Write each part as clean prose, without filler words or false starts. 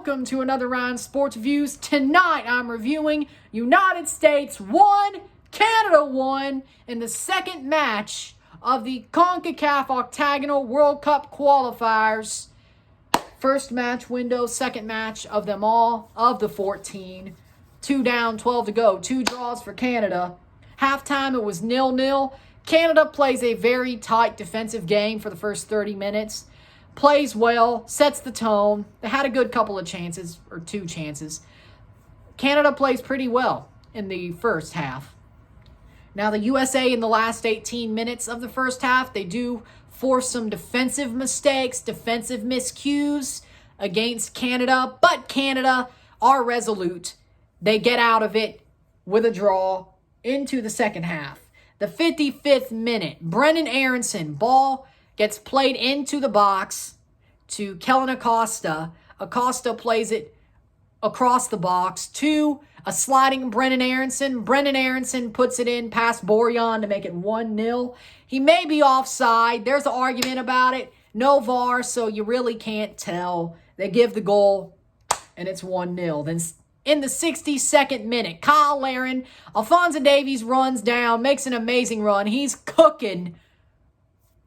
welcome to another round of Sports Views. Tonight I'm reviewing United States 1, Canada 1 in the second match of the CONCACAF Octagonal World Cup qualifiers. First match window, second match of them all, of the 14. 2 down, 12 to go. 2 draws for Canada. Halftime it was 0-0. Canada plays a very tight defensive game for the first 30 minutes. Plays well, sets the tone. They had a good couple of chances, or 2 chances. Canada plays pretty well in the first half. Now the USA in the last 18 minutes of the first half, they do force some defensive mistakes, defensive miscues against Canada. But Canada are resolute. They get out of it with a draw into the second half. The 55th minute, Brennan Aronson, ball gets played into the box to Kellen Acosta. Acosta plays it across the box to a sliding Brennan Aronson. Brennan Aronson puts it in past Borjan to make it 1-0. He may be offside. There's an argument about it. No VAR, so you really can't tell. They give the goal, and it's 1-0. Then in the 62nd minute, Kyle Larin, Alphonso Davies runs down, makes an amazing run. He's cooking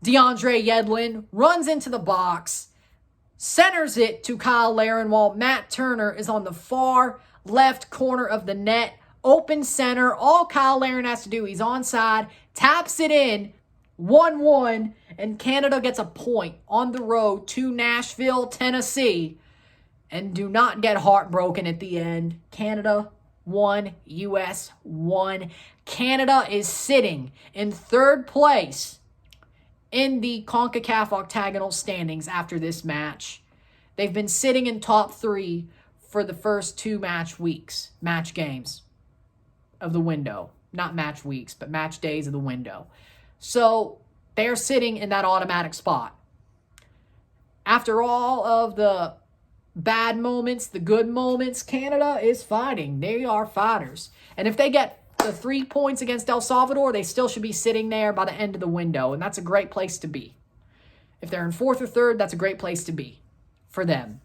DeAndre Yedlin, runs into the box, centers it to Kyle Larin while Matt Turner is on the far left corner of the net. Open center. All Kyle Larin has to do, he's onside, taps it in, 1-1, and Canada gets a point on the road to Nashville, Tennessee. And do not get heartbroken at the end. Canada 1, US 1. Canada is sitting in third place in the CONCACAF Octagonal standings after this match. They've been sitting in top 3 for the first 2 match games of the window. Not match weeks, but match days of the window. So they're sitting in that automatic spot. After all of the bad moments, the good moments, Canada is fighting. They are fighters. And if they get the 3 points against El Salvador, they still should be sitting there by the end of the window. And that's a great place to be. If they're in 4th or 3rd, that's a great place to be for them.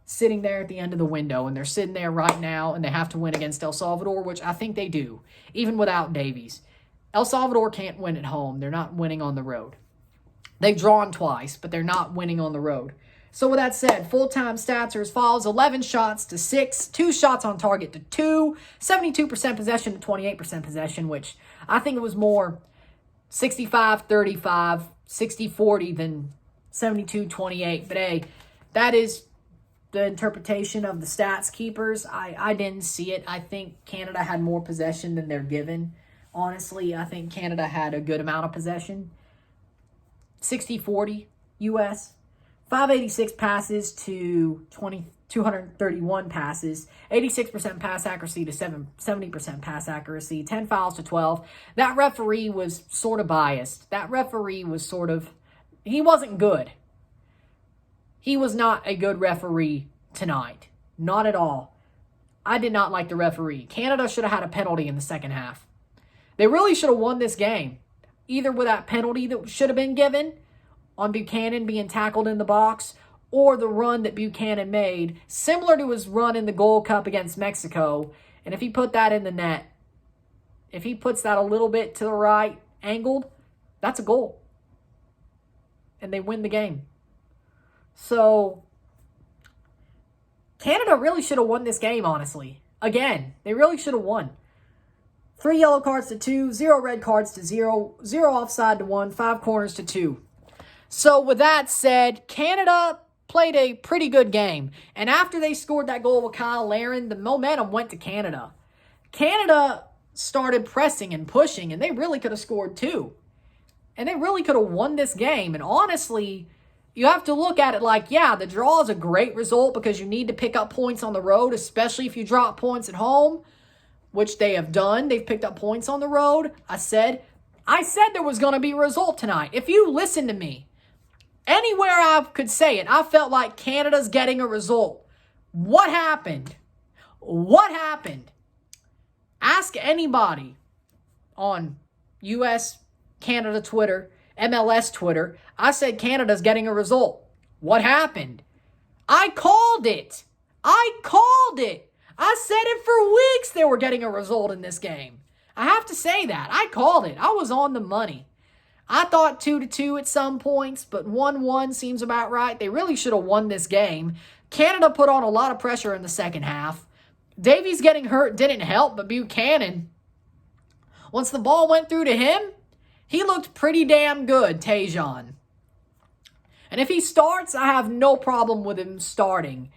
Sitting there at the end of the window. And they're sitting there right now, and they have to win against El Salvador, which I think they do, even without Davies. El Salvador can't win at home. They're not winning on the road. They've drawn twice, but they're not winning on the road. So with that said, full-time stats are as follows: 11 shots to 6, 2 shots on target to 2, 72% possession to 28% possession, which I think it was more 65-35, 60-40 than 72-28. But hey, that is the interpretation of the stats keepers. I didn't see it. I think Canada had more possession than they're given. Honestly, I think Canada had a good amount of possession. 60-40 U.S., 586 passes to 231 passes, 86% pass accuracy to 70% pass accuracy, 10 fouls to 12. That referee was sort of biased. That referee was he wasn't good. He was not a good referee tonight. Not at all. I did not like the referee. Canada should have had a penalty in the second half. They really should have won this game. Either with that penalty that should have been given on Buchanan being tackled in the box, or the run that Buchanan made, similar to his run in the Gold Cup against Mexico. And if he put that in the net, if he puts that a little bit to the right, angled, that's a goal. And they win the game. So, Canada really should have won this game, honestly. Again, they really should have won. 3 yellow cards to 2, 0 red cards to 0, 0 offside to 1, 5 corners to 2. So with that said, Canada played a pretty good game. And after they scored that goal with Kyle Larin, the momentum went to Canada. Canada started pressing and pushing, and they really could have scored 2. And they really could have won this game. And honestly, you have to look at it like, yeah, the draw is a great result because you need to pick up points on the road, especially if you drop points at home, which they have done. They've picked up points on the road. I said there was going to be a result tonight. If you listen to me, anywhere I could say it, I felt like Canada's getting a result. What happened? What happened? Ask anybody on U.S., Canada Twitter, MLS Twitter. I said Canada's getting a result. What happened? I called it. I called it. I said it for weeks they were getting a result in this game. I have to say that. I called it. I was on the money. I thought 2-2 at some points, but 1-1 seems about right. They really should have won this game. Canada put on a lot of pressure in the second half. Davies getting hurt didn't help, but Buchanan, once the ball went through to him, he looked pretty damn good, Tajon. And if he starts, I have no problem with him starting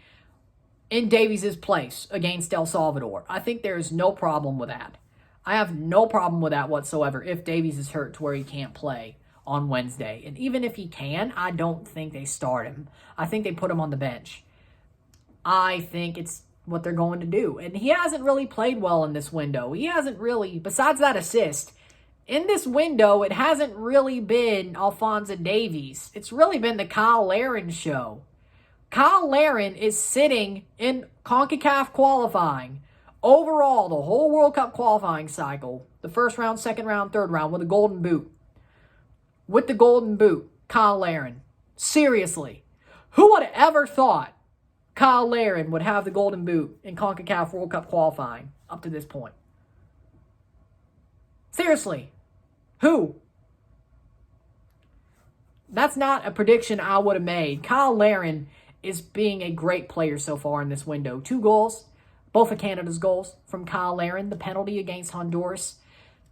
in Davies' place against El Salvador. I think there's no problem with that. I have no problem with that whatsoever if Davies is hurt to where he can't play on Wednesday. And even if he can, I don't think they start him. I think they put him on the bench. I think it's what they're going to do. And he hasn't really played well in this window. He hasn't really, besides that assist, in this window, it hasn't really been Alphonso Davies. It's really been the Kyle Larin show. Kyle Larin is sitting in CONCACAF qualifying. Overall, the whole World Cup qualifying cycle, the first round, second round, third round, with a golden boot. With the golden boot, Kyle Larin. Seriously. Who would have ever thought Kyle Larin would have the golden boot in CONCACAF World Cup qualifying up to this point? Seriously. Who? That's not a prediction I would have made. Kyle Larin is being a great player so far in this window. 2 goals, both of Canada's goals from Kyle Larin. The penalty against Honduras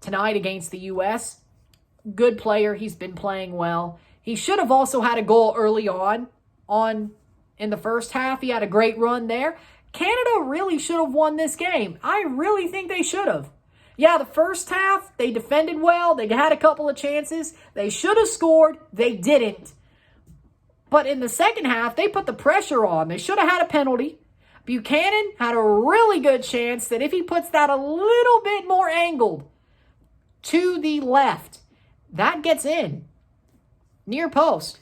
tonight against the U.S. Good player. He's been playing well. He should have also had a goal early on in the first half. He had a great run there. Canada really should have won this game. I really think they should have. Yeah, the first half, they defended well. They had a couple of chances. They should have scored. They didn't. But in the second half, they put the pressure on. They should have had a penalty. Buchanan had a really good chance that if he puts that a little bit more angled to the left, that gets in. Near post.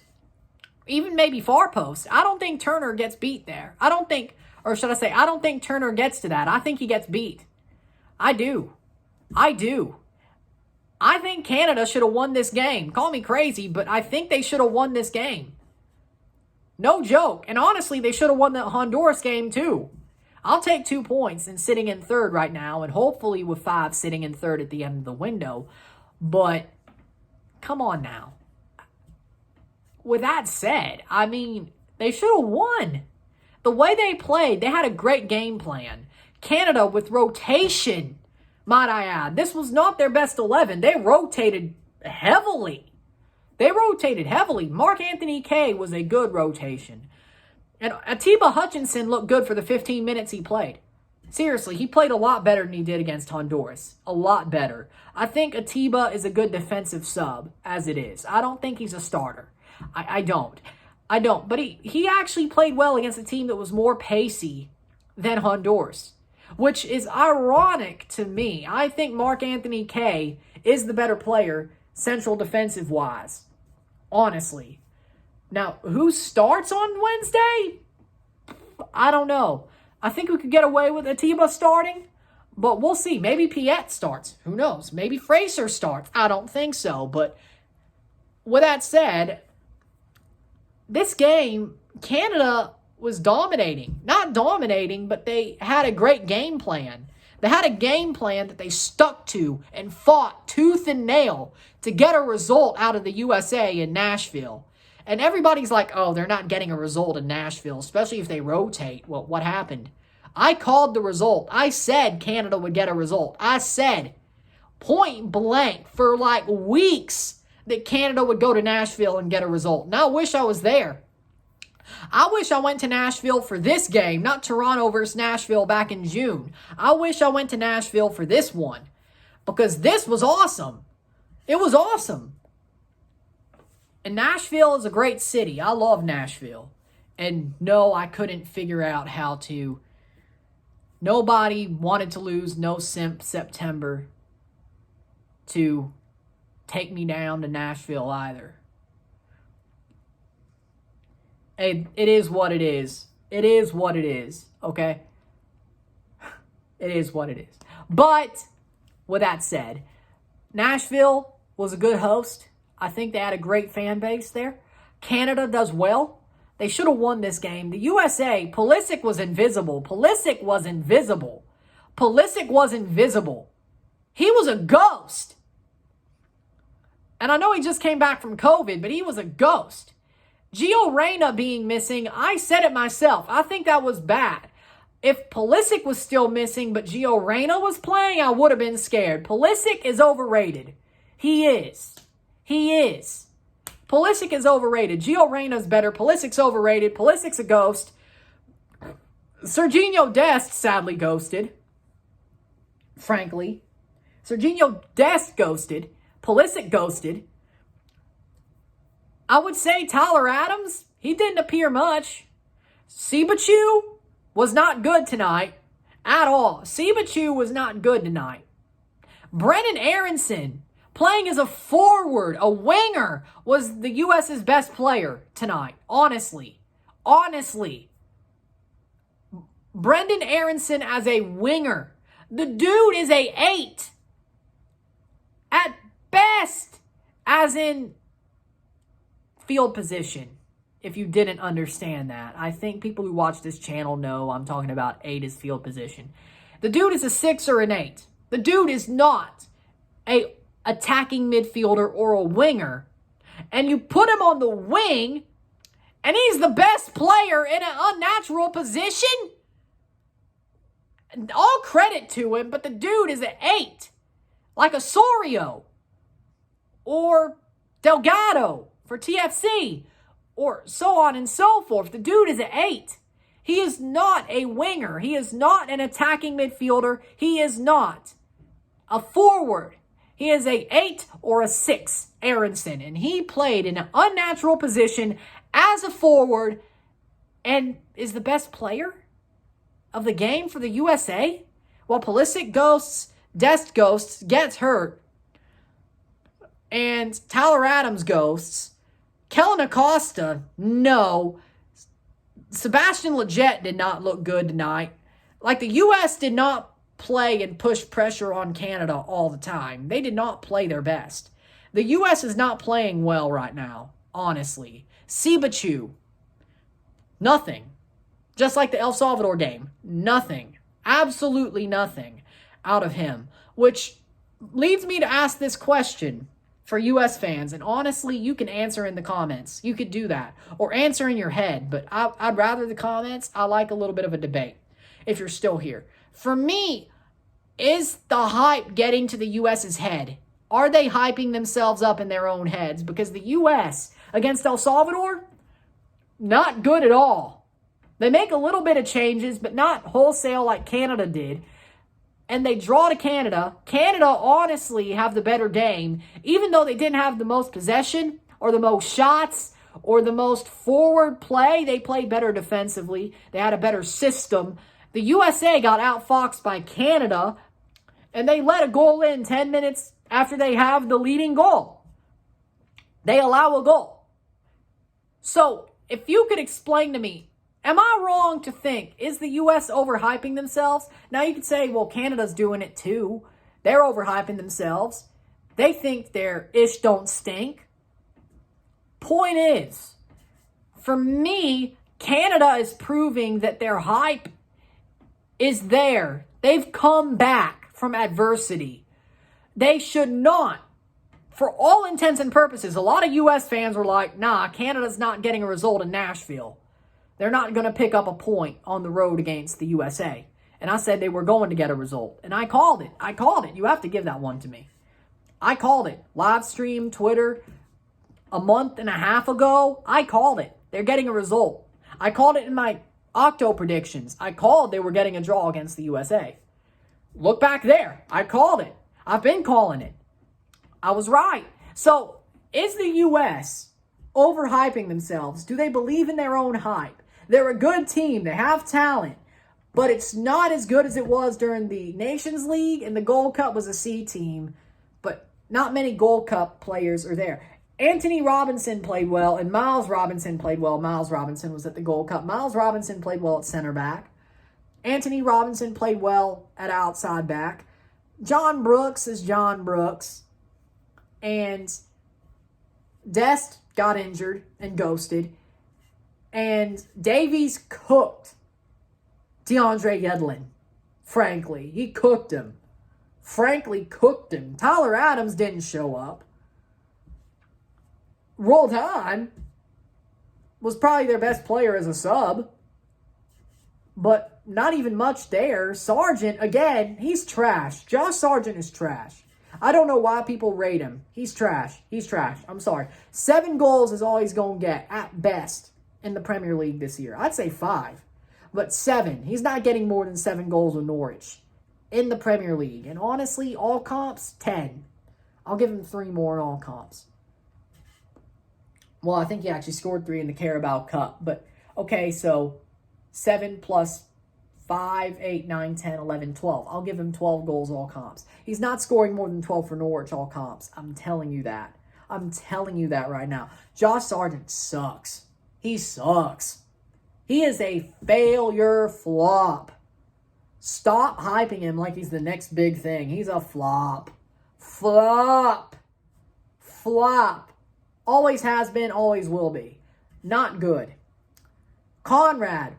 Even maybe far post. I don't think Turner gets beat there. I don't think Turner gets to that. I think he gets beat. I do. I think Canada should have won this game. Call me crazy, but I think they should have won this game. No joke. And honestly, they should have won the Honduras game too. I'll take 2 points and sitting in third right now, and hopefully with 5 sitting in third at the end of the window. But come on now. With that said, I mean, they should have won. The way they played, they had a great game plan. Canada with rotation, might I add. This was not their best 11. They rotated heavily. Mark Anthony Kaye was a good rotation. And Atiba Hutchinson looked good for the 15 minutes he played. Seriously, he played a lot better than he did against Honduras. A lot better. I think Atiba is a good defensive sub, as it is. I don't think he's a starter. I don't. But he actually played well against a team that was more pacey than Honduras, which is ironic to me. I think Mark Anthony Kaye is the better player, central defensive-wise. Honestly. Now, who starts on Wednesday? I don't know. I think we could get away with Atiba starting, but we'll see. Maybe Piet starts. Who knows? Maybe Fraser starts. I don't think so. But with that said, this game, Canada was dominating. Not dominating, but they had a great game plan. They had a game plan that they stuck to and fought tooth and nail to get a result out of the USA in Nashville. And everybody's like, oh, they're not getting a result in Nashville, especially if they rotate. Well, what happened? I called the result. I said Canada would get a result. I said point blank for like weeks that Canada would go to Nashville and get a result. And I wish I was there. I wish I went to Nashville for this game, not Toronto versus Nashville back in June. I wish I went to Nashville for this one because this was awesome. It was awesome. And Nashville is a great city. I love Nashville. And no, I couldn't figure out how to. Nobody wanted to lose no simp September to take me down to Nashville either. Hey, it is what it is. It is what it is, okay? It is what it is. But, with that said, Nashville was a good host. I think they had a great fan base there. Canada does well. They should have won this game. The USA, Pulisic was invisible. Pulisic was invisible. Pulisic was invisible. He was a ghost. And I know he just came back from COVID, but he was a ghost. Gio Reyna being missing, I said it myself. I think that was bad. If Pulisic was still missing, but Gio Reyna was playing, I would have been scared. Pulisic is overrated. He is. He is. Pulisic is overrated. Gio Reyna's better. Pulisic's overrated. Pulisic's a ghost. Serginho Dest sadly ghosted. Frankly. Serginho Dest ghosted. Pulisic ghosted. I would say Tyler Adams, he didn't appear much. Sibachu was not good tonight at all. Sibachu was not good tonight. Brennan Aronson, playing as a forward, a winger, was the U.S.'s best player tonight. Honestly. Honestly. Brendan Aronson as a winger. The dude is a 8. At best. As in field position. If you didn't understand that. I think people who watch this channel know I'm talking about 8 as field position. The dude is a 6 or an 8. The dude is not a attacking midfielder or a winger, and you put him on the wing, and he's the best player in an unnatural position? All credit to him, but the dude is an 8. Like Osorio or Delgado for TFC or so on and so forth. The dude is an 8. He is not a winger. He is not an attacking midfielder. He is not a forward. He is a 8 or a 6, Aronson. And he played in an unnatural position as a forward and is the best player of the game for the USA. While Pulisic ghosts, Dest ghosts, gets hurt, and Tyler Adams ghosts. Kellen Acosta, no. Sebastian Lletget did not look good tonight. Like, the U.S. did not play and push pressure on Canada all the time. They did not play their best. The U.S. is not playing well right now, honestly. Sibachu, nothing. Just like the El Salvador game, nothing. Absolutely nothing out of him. Which leads me to ask this question for U.S. fans. And honestly, you can answer in the comments. You could do that. Or answer in your head. But I'd rather the comments. I like a little bit of a debate if you're still here. For me, is the hype getting to the U.S.'s head? Are they hyping themselves up in their own heads? Because the U.S. against El Salvador, not good at all. They make a little bit of changes, but not wholesale like Canada did. And they draw to Canada. Canada honestly have the better game, even though they didn't have the most possession or the most shots or the most forward play. They played better defensively. They had a better system. The USA got outfoxed by Canada, and they let a goal in 10 minutes after they have the leading goal. They allow a goal. So, if you could explain to me, am I wrong to think, is the U.S. overhyping themselves? Now, you could say, well, Canada's doing it too. They're overhyping themselves. They think their ish don't stink. Point is, for me, Canada is proving that their hype is there. They've come back from adversity. They should not, for all intents and purposes, a lot of U.S. fans were like, nah, Canada's not getting a result in Nashville. They're not going to pick up a point on the road against the USA. And I said they were going to get a result. And I called it. I called it. You have to give that one to me. I called it. Live stream, Twitter, a month and a half ago. I called it. They're getting a result. I called it in my Octo predictions. I called they were getting a draw against the USA. Look back there. I called it. I've been calling it. I was right. So, is the U.S. overhyping themselves? Do they believe in their own hype? They're a good team. They have talent. But it's not as good as it was during the Nations League, and the Gold Cup was a C team. But not many Gold Cup players are there. Anthony Robinson played well, and Miles Robinson played well. Miles Robinson was at the Gold Cup. Miles Robinson played well at center back. Anthony Robinson played well at outside back. John Brooks is John Brooks. And Dest got injured and ghosted. And Davies cooked DeAndre Yedlin, frankly. He cooked him. Frankly, cooked him. Tyler Adams didn't show up. Roldan was probably their best player as a sub, but not even much there. Sargent, again, he's trash. Josh Sargent is trash. I don't know why people rate him. He's trash. He's trash. I'm sorry. 7 goals is all he's going to get, at best, in the Premier League this year. I'd say 5, but 7. He's not getting more than 7 goals with Norwich in the Premier League. And honestly, all comps, 10. I'll give him 3 more in all comps. Well, I think he actually scored 3 in the Carabao Cup. But, okay, so 7 plus 5, 8, 9, 10, 11, 12. I'll give him 12 goals all comps. He's not scoring more than 12 for Norwich all comps. I'm telling you that. I'm telling you that right now. Josh Sargent sucks. He sucks. He is a failure flop. Stop hyping him like he's the next big thing. He's a flop. Flop. Flop. Always has been, always will be. Not good. Conrad.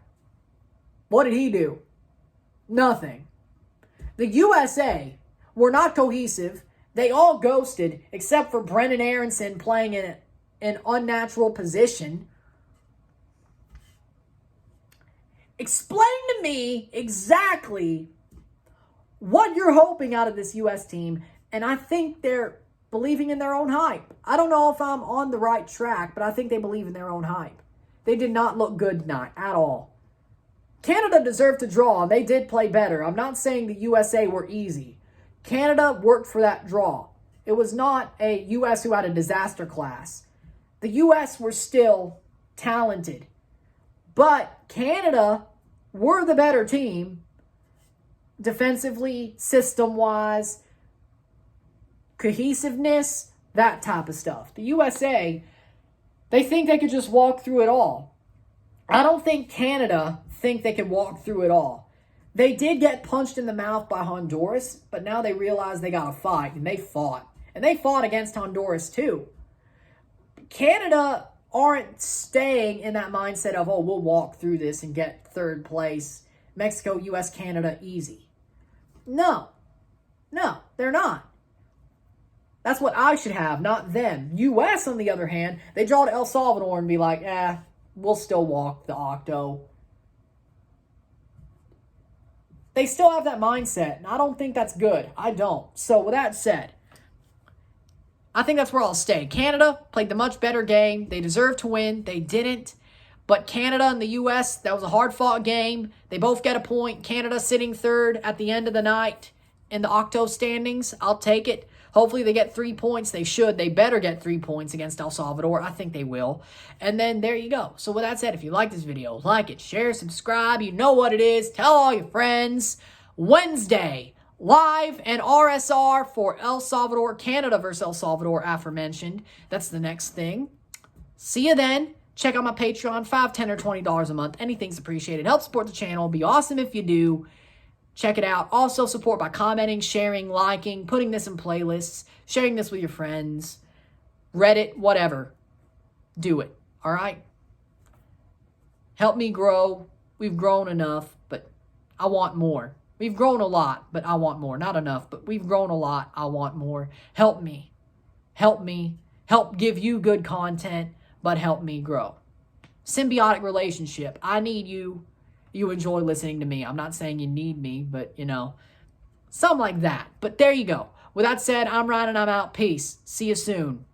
What did he do? Nothing. The USA were not cohesive. They all ghosted, except for Brendan Aronson playing in an unnatural position. Explain to me exactly what you're hoping out of this U.S. team, and I think they're believing in their own hype. I don't know if I'm on the right track, but I think they believe in their own hype. They did not look good tonight at all. Canada deserved to draw, and they did play better. I'm not saying the USA were easy. Canada worked for that draw. It was not a U.S. who had a disaster class. The U.S. were still talented. But Canada were the better team, defensively, system-wise, cohesiveness, that type of stuff. The USA, they think they could just walk through it all. I don't think Canada think they could walk through it all. They did get punched in the mouth by Honduras, but now they realize they got to fight, and they fought. And they fought against Honduras too. Canada aren't staying in that mindset of, oh, we'll walk through this and get 3rd place. Mexico, U.S., Canada, easy. No, they're not. That's what I should have, not them. U.S., on the other hand, they draw to El Salvador and be like, we'll still walk the Octo. They still have that mindset, and I don't think that's good. I don't. So with that said, I think that's where I'll stay. Canada played the much better game. They deserved to win. They didn't. But Canada and the U.S., that was a hard-fought game. They both get a point. Canada sitting 3rd at the end of the night in the Octo standings. I'll take it. Hopefully they get 3 points. They should. They better get 3 points against El Salvador. I think they will. And then there you go. So with that said, if you like this video, like it, share, subscribe. You know what it is. Tell all your friends. Wednesday, live and RSR for El Salvador, Canada versus El Salvador, aforementioned. That's the next thing. See you then. Check out my Patreon, $5, $10, or $20 a month. Anything's appreciated. Help support the channel. Be awesome if you do. Check it out. Also support by commenting, sharing, liking, putting this in playlists, sharing this with your friends, Reddit, whatever. Do it. All right? Help me grow. We've grown enough, but I want more. We've grown a lot, but I want more. Not enough, but we've grown a lot. I want more. Help me. Help me. Help give you good content, but help me grow. Symbiotic relationship. I need you. You enjoy listening to me. I'm not saying you need me, but, something like that. But there you go. With that said, I'm Ryan and I'm out. Peace. See you soon.